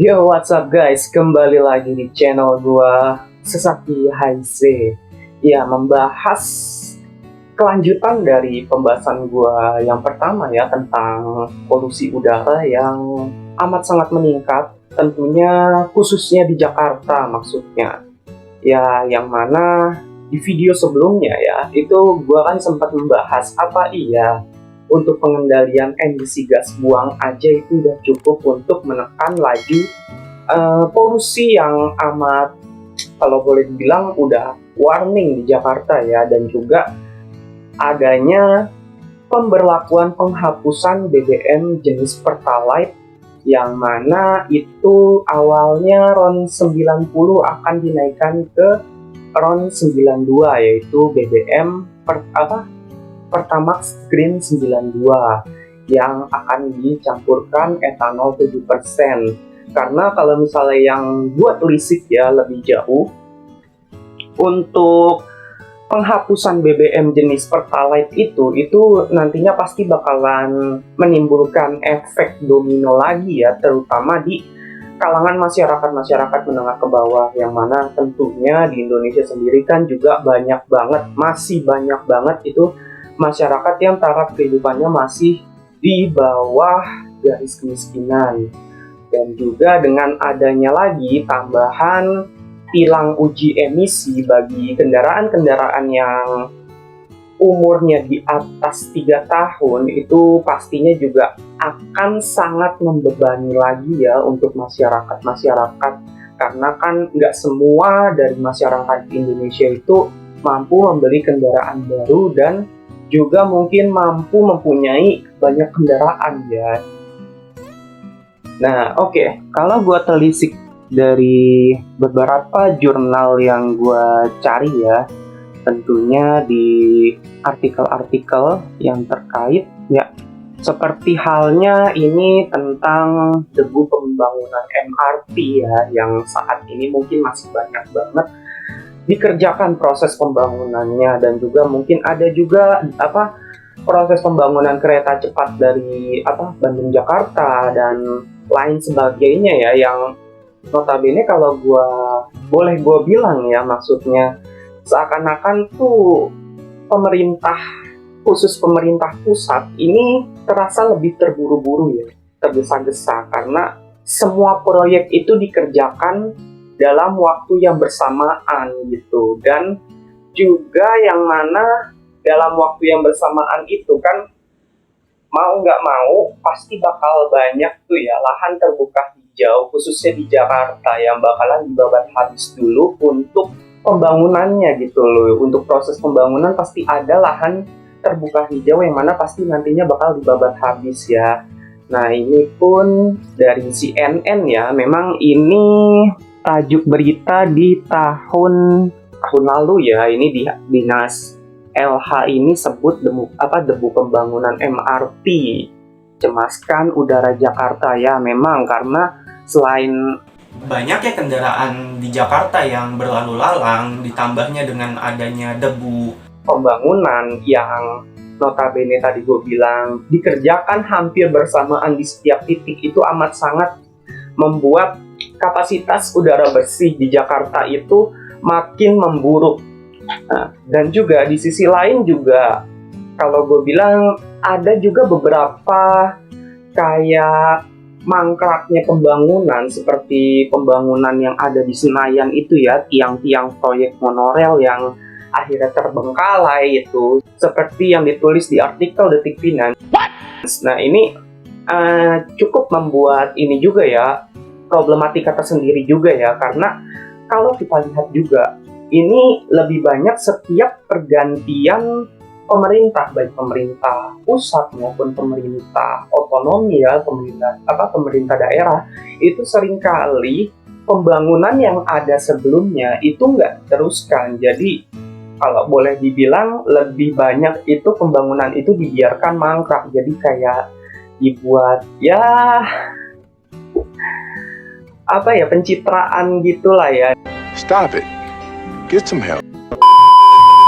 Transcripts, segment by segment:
Yo, what's up guys? Kembali lagi di channel gua Sesaki Haize. Ya, membahas kelanjutan dari pembahasan gua yang pertama ya tentang polusi udara yang amat sangat meningkat, tentunya khususnya di Jakarta maksudnya. Ya, yang mana di video sebelumnya ya, itu gua kan sempat membahas apa iya untuk pengendalian emisi gas buang aja itu udah cukup untuk menekan laju polusi yang amat, kalau boleh dibilang udah warning di Jakarta ya, dan juga adanya pemberlakuan penghapusan BBM jenis Pertalite yang mana itu awalnya RON 90 akan dinaikkan ke RON 92, yaitu BBM Pertamax Green 92 yang akan dicampurkan etanol 7%. Karena kalau misalnya yang buat telisik ya lebih jauh, untuk penghapusan BBM jenis Pertalite itu nantinya pasti bakalan menimbulkan efek domino lagi ya, terutama di kalangan masyarakat menengah ke bawah, yang mana tentunya di Indonesia sendiri kan juga masih banyak banget itu masyarakat yang taraf kehidupannya masih di bawah garis kemiskinan. Dan juga dengan adanya lagi tambahan tilang uji emisi bagi kendaraan-kendaraan yang umurnya di atas 3 tahun, itu pastinya juga akan sangat membebani lagi ya untuk masyarakat, karena kan nggak semua dari masyarakat Indonesia itu mampu membeli kendaraan baru dan juga mungkin mampu mempunyai banyak kendaraan ya. Nah, oke. Kalau gue telisik dari beberapa jurnal yang gue cari ya, tentunya di artikel-artikel yang terkait ya, seperti halnya ini tentang debu pembangunan MRT ya, yang saat ini mungkin masih banyak banget dikerjakan proses pembangunannya, dan juga mungkin ada juga proses pembangunan kereta cepat dari Bandung Jakarta dan lain sebagainya ya, yang notabene kalau boleh gue bilang ya, maksudnya seakan-akan tuh pemerintah, khusus pemerintah pusat ini terasa lebih terburu-buru ya, tergesa-gesa, karena semua proyek itu dikerjakan dalam waktu yang bersamaan gitu, dan juga yang mana dalam waktu yang bersamaan itu kan mau nggak mau pasti bakal banyak tuh ya lahan terbuka hijau, khususnya di Jakarta, yang bakalan dibabat habis dulu untuk pembangunannya gitu loh. Untuk proses pembangunan pasti ada lahan terbuka hijau yang mana pasti nantinya bakal dibabat habis ya. Nah, ini pun dari CNN ya, memang ini tajuk berita di tahun lalu ya. Ini di Dinas LH ini sebut debu pembangunan MRT cemaskan udara Jakarta ya. Memang karena selain banyaknya kendaraan di Jakarta yang berlalu lalang, ditambahnya dengan adanya debu pembangunan yang notabene tadi gue bilang dikerjakan hampir bersamaan di setiap titik, itu amat sangat membuat kapasitas udara bersih di Jakarta itu makin memburuk. Nah, dan juga di sisi lain juga kalau gue bilang ada juga beberapa kayak mangkraknya pembangunan, seperti pembangunan yang ada di Senayan itu ya, tiang-tiang proyek monorail yang akhirnya terbengkalai itu, seperti yang ditulis di artikel Detik Finance. Nah, ini cukup membuat ini juga ya, problematika tersendiri juga ya, karena kalau kita lihat juga ini lebih banyak setiap pergantian pemerintah, baik pemerintah pusat maupun pemerintah otonomi ya, pemerintah daerah, itu seringkali pembangunan yang ada sebelumnya itu nggak diteruskan. Jadi kalau boleh dibilang lebih banyak itu pembangunan itu dibiarkan mangkrak, jadi kayak dibuat ya pencitraan gitulah ya. Stop it. Get some help.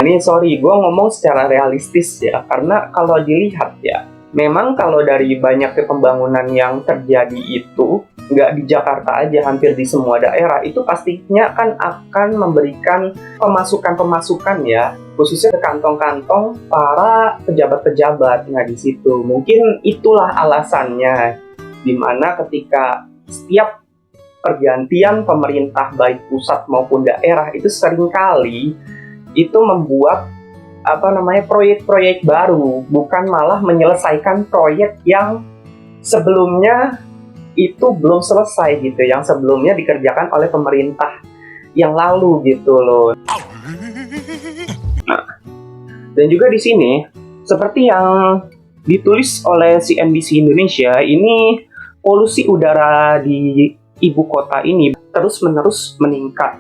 Ini sorry, gue ngomong secara realistis ya, karena kalau dilihat ya, Memang kalau dari banyaknya pembangunan yang terjadi itu, nggak di Jakarta aja, hampir di semua daerah, itu pastinya kan akan memberikan pemasukan-pemasukan ya, khususnya ke kantong-kantong para pejabat-pejabat. Nah, di situ mungkin itulah alasannya, dimana ketika setiap pergantian pemerintah baik pusat maupun daerah itu seringkali itu membuat proyek-proyek baru, bukan malah menyelesaikan proyek yang sebelumnya itu belum selesai gitu, yang sebelumnya dikerjakan oleh pemerintah yang lalu gitu loh. Nah, dan juga di sini seperti yang ditulis oleh CNBC Indonesia, ini polusi udara di ibu kota ini terus-menerus meningkat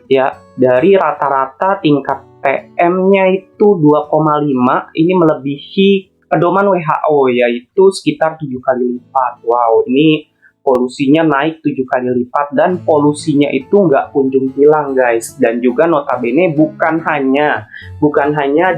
ya, dari rata-rata tingkat PM-nya itu 2,5, ini melebihi pedoman WHO yaitu sekitar 7 kali lipat. Wow, ini polusinya naik 7 kali lipat dan polusinya itu nggak kunjung hilang guys. Dan juga notabene bukan hanya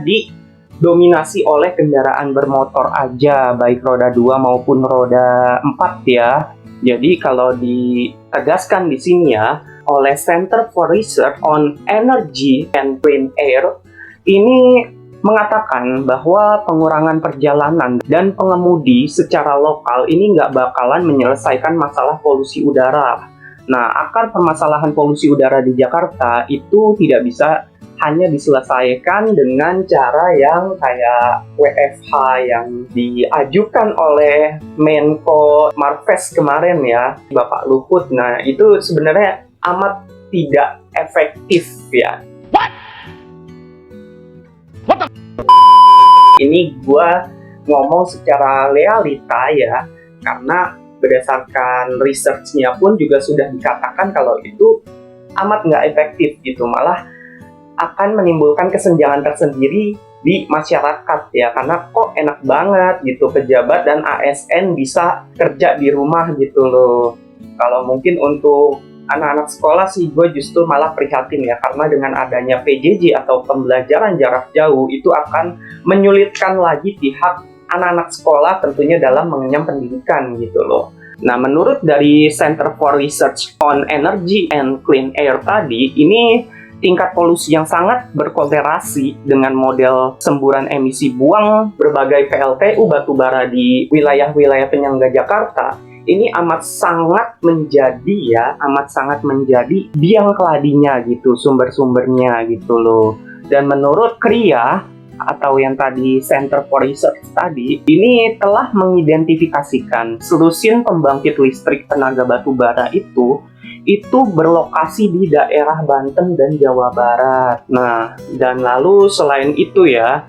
didominasi oleh kendaraan bermotor aja, baik roda 2 maupun roda 4 ya. Jadi kalau ditegaskan di sini ya, oleh Center for Research on Energy and Clean Air, ini mengatakan bahwa pengurangan perjalanan dan pengemudi secara lokal ini nggak bakalan menyelesaikan masalah polusi udara. Nah, akar permasalahan polusi udara di Jakarta itu tidak bisa hanya diselesaikan dengan cara yang kayak WFH yang diajukan oleh Menko Marves kemarin ya, Bapak Luhut. Nah, itu sebenarnya amat tidak efektif ya. Ini gue ngomong secara realita ya, karena berdasarkan research-nya pun juga sudah dikatakan kalau itu amat nggak efektif gitu, malah akan menimbulkan kesenjangan tersendiri di masyarakat ya, karena kok enak banget gitu pejabat dan ASN bisa kerja di rumah gitu loh. Kalau mungkin untuk anak-anak sekolah sih gue justru malah prihatin ya, karena dengan adanya PJJ atau pembelajaran jarak jauh itu akan menyulitkan lagi pihak anak-anak sekolah tentunya dalam mengenyam pendidikan gitu loh. Nah, menurut dari Center for Research on Energy and Clean Air tadi, ini tingkat polusi yang sangat berkorelasi dengan model semburan emisi buang berbagai PLTU batubara di wilayah-wilayah penyangga Jakarta ini amat sangat menjadi biang keladinya gitu sumber-sumbernya gitu loh. Dan menurut KRIA atau yang tadi Center for Research tadi, ini telah mengidentifikasikan selusin pembangkit listrik tenaga batubara itu berlokasi di daerah Banten dan Jawa Barat. Nah, dan lalu selain itu ya,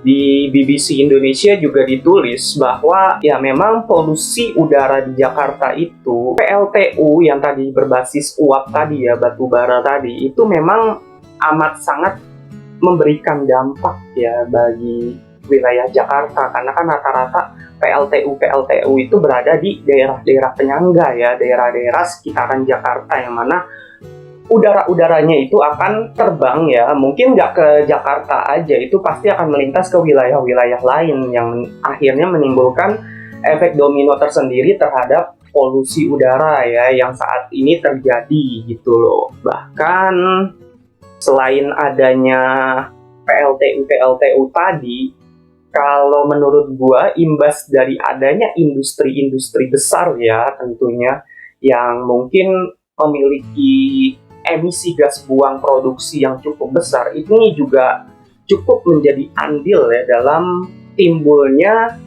di BBC Indonesia juga ditulis bahwa ya memang polusi udara di Jakarta itu, PLTU yang tadi berbasis uap tadi ya, batubara tadi, itu memang amat sangat memberikan dampak ya bagi wilayah Jakarta, karena kan rata-rata PLTU itu berada di daerah-daerah penyangga ya, daerah-daerah sekitaran Jakarta yang mana udara-udaranya itu akan terbang ya, mungkin nggak ke Jakarta aja, itu pasti akan melintas ke wilayah-wilayah lain yang akhirnya menimbulkan efek domino tersendiri terhadap polusi udara ya yang saat ini terjadi gitu loh. Bahkan selain adanya PLTU tadi, kalau menurut gua imbas dari adanya industri-industri besar ya tentunya yang mungkin memiliki emisi gas buang produksi yang cukup besar, ini juga cukup menjadi andil ya dalam timbulnya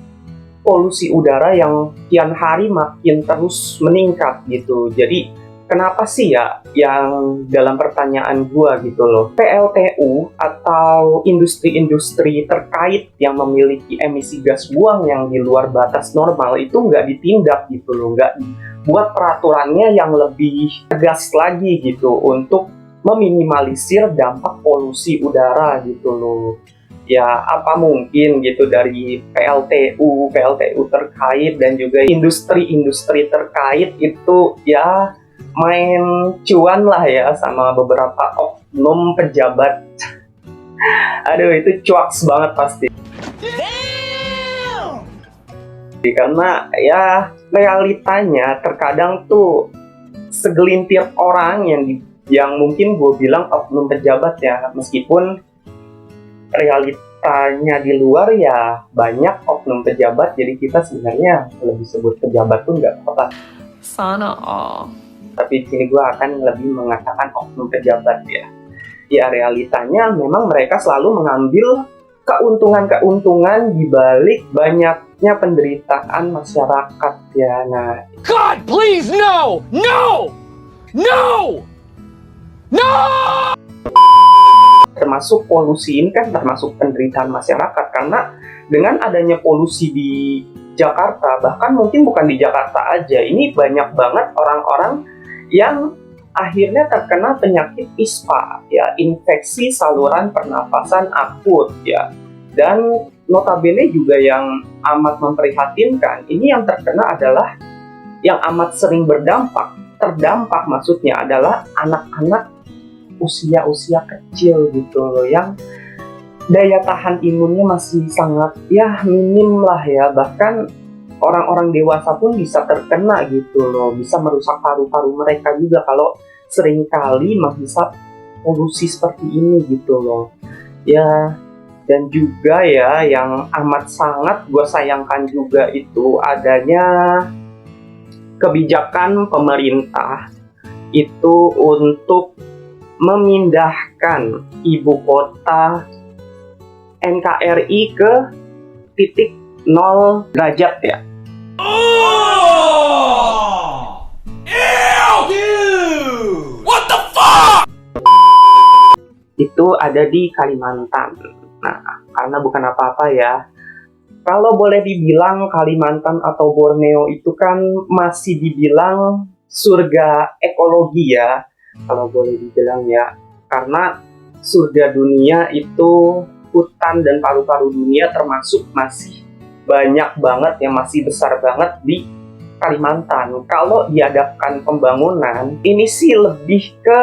polusi udara yang kian hari makin terus meningkat gitu. Jadi kenapa sih ya yang dalam pertanyaan gua gitu loh, PLTU atau industri-industri terkait yang memiliki emisi gas buang yang di luar batas normal itu nggak ditindak gitu loh, nggak buat peraturannya yang lebih tegas lagi gitu untuk meminimalisir dampak polusi udara gitu loh. Ya apa mungkin gitu dari PLTU terkait dan juga industri-industri terkait itu ya main cuan lah ya sama beberapa oknum pejabat. Aduh, itu cuaks banget pasti. Karena ya realitanya terkadang tuh segelintir orang yang mungkin gue bilang oknum pejabat ya, meskipun realitanya di luar ya banyak oknum pejabat, jadi kita sebenarnya lebih sebut pejabat pun nggak apa-apa. Sana all. Tapi di sini gue akan lebih mengatakan oknum pejabat ya. Ya realitanya memang mereka selalu mengambil keuntungan-keuntungan di balik banyaknya penderitaan masyarakat ya. Nah, God, please, no! No! No! No! termasuk polusi ini kan termasuk penderitaan masyarakat, karena dengan adanya polusi di Jakarta, bahkan mungkin bukan di Jakarta aja, ini banyak banget orang-orang yang akhirnya terkena penyakit ISPA ya, infeksi saluran pernafasan akut ya. Dan notabene juga yang amat memprihatinkan, ini yang terkena adalah yang amat sering terdampak maksudnya adalah anak-anak usia kecil gitu loh, yang daya tahan imunnya masih sangat ya minim lah ya. Bahkan orang-orang dewasa pun bisa terkena gitu loh, bisa merusak paru-paru mereka juga kalau seringkali menghisap polusi seperti ini gitu loh ya. Dan juga ya yang amat sangat gue sayangkan juga itu adanya kebijakan pemerintah itu untuk memindahkan ibu kota NKRI ke titik 0 derajat ya. Oh! Ew! Dude! What the fuck? Itu ada di Kalimantan. Nah, karena bukan apa-apa ya, kalau boleh dibilang Kalimantan atau Borneo itu kan masih dibilang surga ekologi ya, kalau boleh dibilang ya, karena surga dunia itu hutan dan paru-paru dunia termasuk masih banyak banget yang masih besar banget di Kalimantan. Kalau diadakan pembangunan, ini sih lebih ke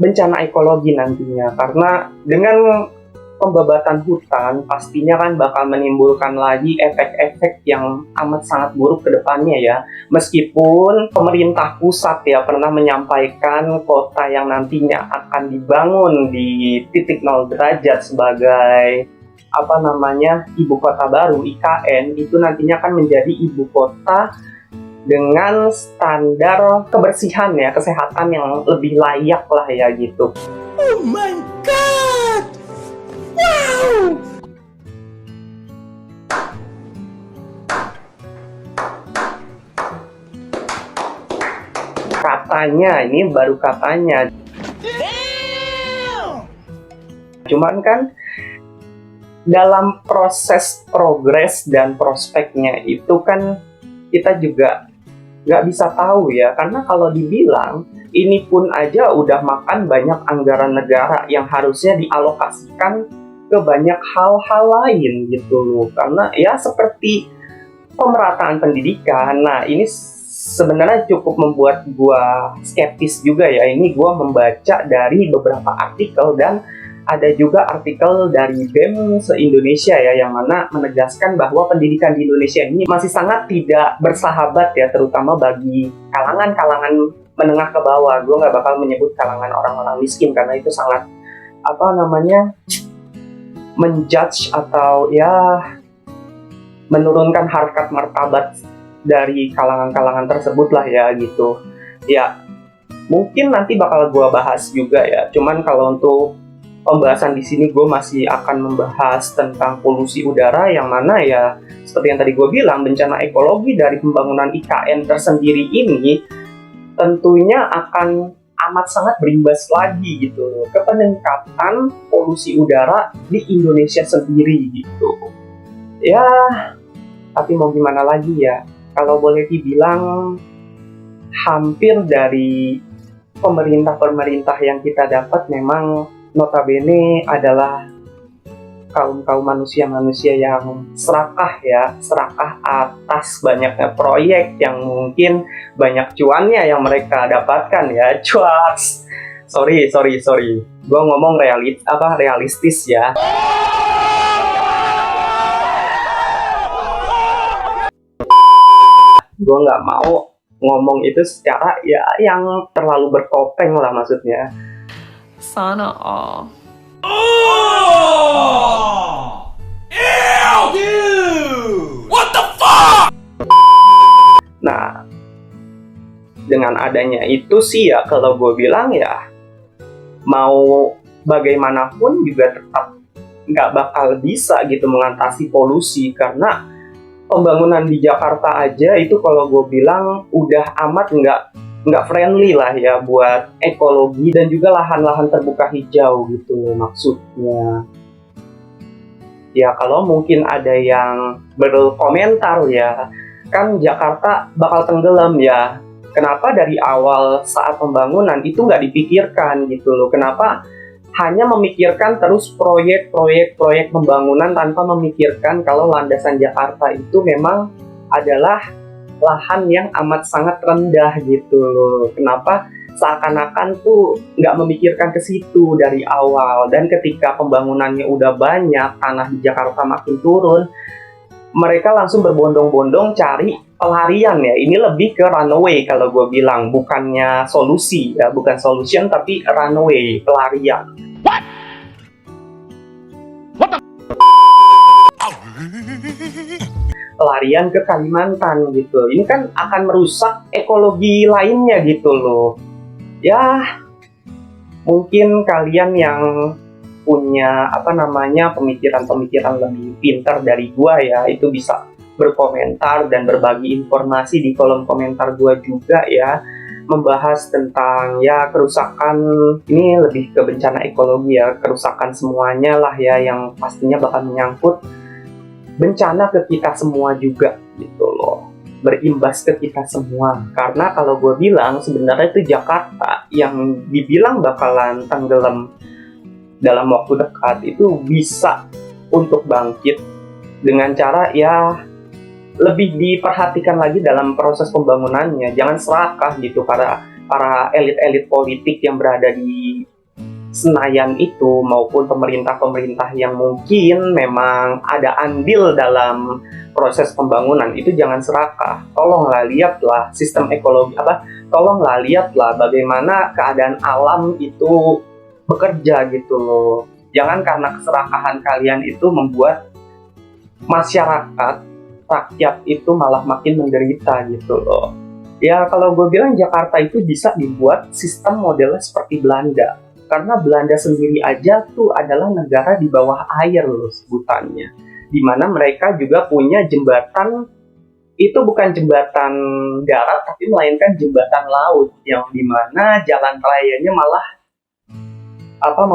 bencana ekologi nantinya, karena dengan pembabatan hutan pastinya kan bakal menimbulkan lagi efek-efek yang amat sangat buruk ke depannya ya. Meskipun pemerintah pusat ya pernah menyampaikan kota yang nantinya akan dibangun di titik 0 derajat sebagai ibu kota baru IKN, itu nantinya akan menjadi ibu kota dengan standar kebersihan ya, kesehatan yang lebih layak lah ya gitu. Oh my god! Wow! Katanya, ini baru katanya. Damn! Cuman kan dalam proses progres dan prospeknya itu kan kita juga nggak bisa tahu ya, karena kalau dibilang ini pun aja udah makan banyak anggaran negara yang harusnya dialokasikan ke banyak hal-hal lain gitu loh. Karena ya seperti pemerataan pendidikan, nah ini sebenarnya cukup membuat gua skeptis juga ya. Ini gua membaca dari beberapa artikel dan ada juga artikel dari BEM se-Indonesia ya, yang mana menegaskan bahwa pendidikan di Indonesia ini masih sangat tidak bersahabat ya, terutama bagi kalangan-kalangan menengah ke bawah. Gue nggak bakal menyebut kalangan orang-orang miskin karena itu sangat menjudge atau ya menurunkan harkat martabat dari kalangan-kalangan tersebut lah ya gitu. Ya mungkin nanti bakal gue bahas juga ya. Cuman kalau untuk pembahasan di sini gue masih akan membahas tentang polusi udara, yang mana ya seperti yang tadi gue bilang, bencana ekologi dari pembangunan IKN tersendiri ini tentunya akan amat sangat berimbas lagi gitu loh ke peningkatan polusi udara di Indonesia sendiri gitu. Ya, tapi mau gimana lagi ya, kalau boleh dibilang hampir dari pemerintah-pemerintah yang kita dapat memang notabene adalah kaum manusia-manusia yang serakah atas banyaknya proyek yang mungkin banyak cuannya yang mereka dapatkan ya. Cuas. Sorry. Gua ngomong realistis ya. gue nggak mau ngomong itu secara ya yang terlalu bertopeng lah maksudnya. Sana all. Oh! Ew, dude! What the fuck? Nah, dengan adanya itu sih ya kalau gue bilang ya mau bagaimanapun juga tetap nggak bakal bisa gitu mengatasi polusi, karena pembangunan di Jakarta aja itu kalau gue bilang udah amat nggak friendly lah ya buat ekologi dan juga lahan-lahan terbuka hijau gitu maksudnya. Ya kalau mungkin ada yang berkomentar ya, kan Jakarta bakal tenggelam ya. Kenapa dari awal saat pembangunan itu nggak dipikirkan gitu loh? Kenapa hanya memikirkan terus proyek pembangunan tanpa memikirkan kalau landasan Jakarta itu memang adalah lahan yang amat sangat rendah gitu loh. Kenapa seakan-akan tuh nggak memikirkan ke situ dari awal, dan ketika pembangunannya udah banyak, tanah di Jakarta makin turun, mereka langsung berbondong-bondong cari pelarian ya. Ini lebih ke runaway kalau gue bilang, bukannya solusi ya, bukan solution tapi runaway, pelarian. Pelarian ke Kalimantan gitu. Ini kan akan merusak ekologi lainnya gitu loh. Ya, mungkin kalian yang punya pemikiran-pemikiran lebih pintar dari gua ya, itu bisa berkomentar dan berbagi informasi di kolom komentar gua juga ya, membahas tentang ya kerusakan, ini lebih ke bencana ekologi ya, kerusakan semuanya lah ya, yang pastinya bakal menyangkut bencana ke kita semua juga gitu loh, berimbas ke kita semua. Karena kalau gue bilang sebenarnya itu Jakarta yang dibilang bakalan tenggelam dalam waktu dekat itu bisa untuk bangkit dengan cara ya lebih diperhatikan lagi dalam proses pembangunannya. Jangan serakah gitu para elit-elit politik yang berada di Senayan itu, maupun pemerintah-pemerintah yang mungkin memang ada andil dalam proses pembangunan itu. Jangan serakah. Tolonglah lihatlah sistem ekologi tolonglah lihatlah bagaimana keadaan alam itu bekerja gitu loh. Jangan karena keserakahan kalian itu membuat masyarakat, rakyat itu malah makin menderita gitu loh. Ya kalau gue bilang Jakarta itu bisa dibuat sistem modelnya seperti Belanda. Karena Belanda sendiri aja tuh adalah negara di bawah air loh sebutannya. Dimana mereka juga punya jembatan, itu bukan jembatan darat tapi melainkan jembatan laut, yang dimana jalan rayanya malah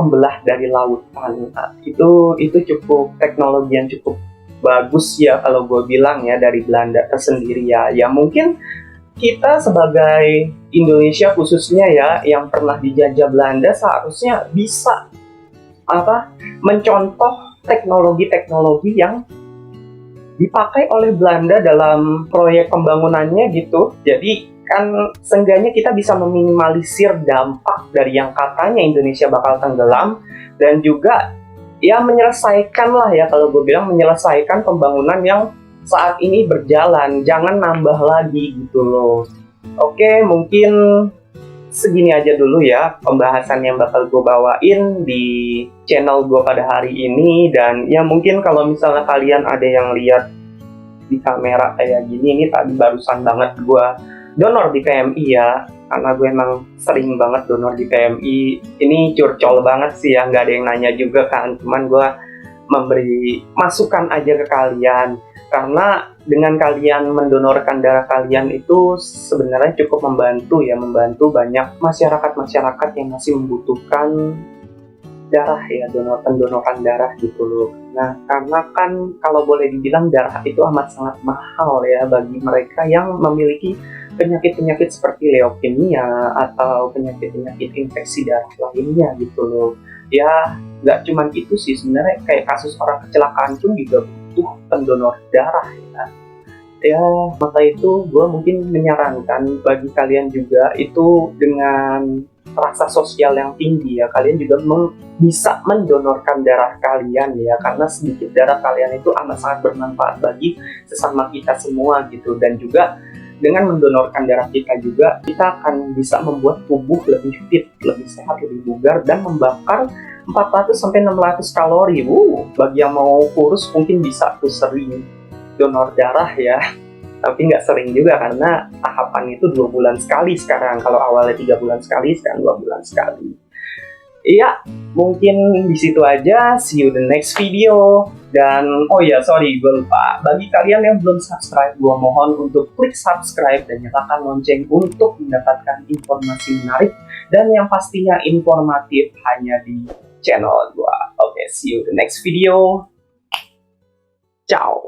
membelah dari lautan. Nah, itu cukup teknologi yang cukup bagus ya kalau gue bilang ya, dari Belanda tersendiri ya. Ya mungkin kita sebagai Indonesia khususnya ya, yang pernah dijajah Belanda, seharusnya bisa mencontoh teknologi-teknologi yang dipakai oleh Belanda dalam proyek pembangunannya gitu. Jadi kan seenggaknya kita bisa meminimalisir dampak dari yang katanya Indonesia bakal tenggelam, dan juga ya menyelesaikan lah ya, kalau gue bilang menyelesaikan pembangunan yang saat ini berjalan, jangan nambah lagi gitu loh. Oke, mungkin segini aja dulu ya pembahasan yang bakal gue bawain di channel gue pada hari ini. Dan ya mungkin kalau misalnya kalian ada yang lihat di kamera kayak gini, ini tadi barusan banget gue donor di PMI ya, karena gue emang sering banget donor di PMI. Ini curcol banget sih ya, nggak ada yang nanya juga kan, cuman gue memberi masukan aja ke kalian. Karena dengan kalian mendonorkan darah kalian itu sebenarnya cukup membantu banyak masyarakat yang masih membutuhkan darah ya, pendonoran darah gitu loh. Nah, karena kan kalau boleh dibilang darah itu amat sangat mahal ya bagi mereka yang memiliki penyakit-penyakit seperti leukemia atau penyakit-penyakit infeksi darah lainnya gitu loh. Ya, nggak cuma itu sih sebenarnya, kayak kasus orang kecelakaan pun juga butuh pendonor darah ya. Ya, maka itu gue mungkin menyarankan bagi kalian juga itu dengan rasa sosial yang tinggi ya, kalian juga bisa mendonorkan darah kalian ya, karena sedikit darah kalian itu amat sangat bermanfaat bagi sesama kita semua gitu. Dan juga dengan mendonorkan darah kita juga, kita akan bisa membuat tubuh lebih fit, lebih sehat, lebih bugar, dan membakar 400-600 kalori. Bagi yang mau kurus mungkin bisa tuh sering donor darah ya. Tapi nggak sering juga karena tahapan itu 2 bulan sekali sekarang. Kalau awalnya 3 bulan sekali, sekarang 2 bulan sekali. Iya, mungkin di situ aja. See you the next video. Dan oh ya, sorry, gue lupa. Bagi kalian yang belum subscribe, gue mohon untuk klik subscribe dan nyalakan lonceng untuk mendapatkan informasi menarik dan yang pastinya informatif hanya di channel gue. Oke, see you the next video. Ciao.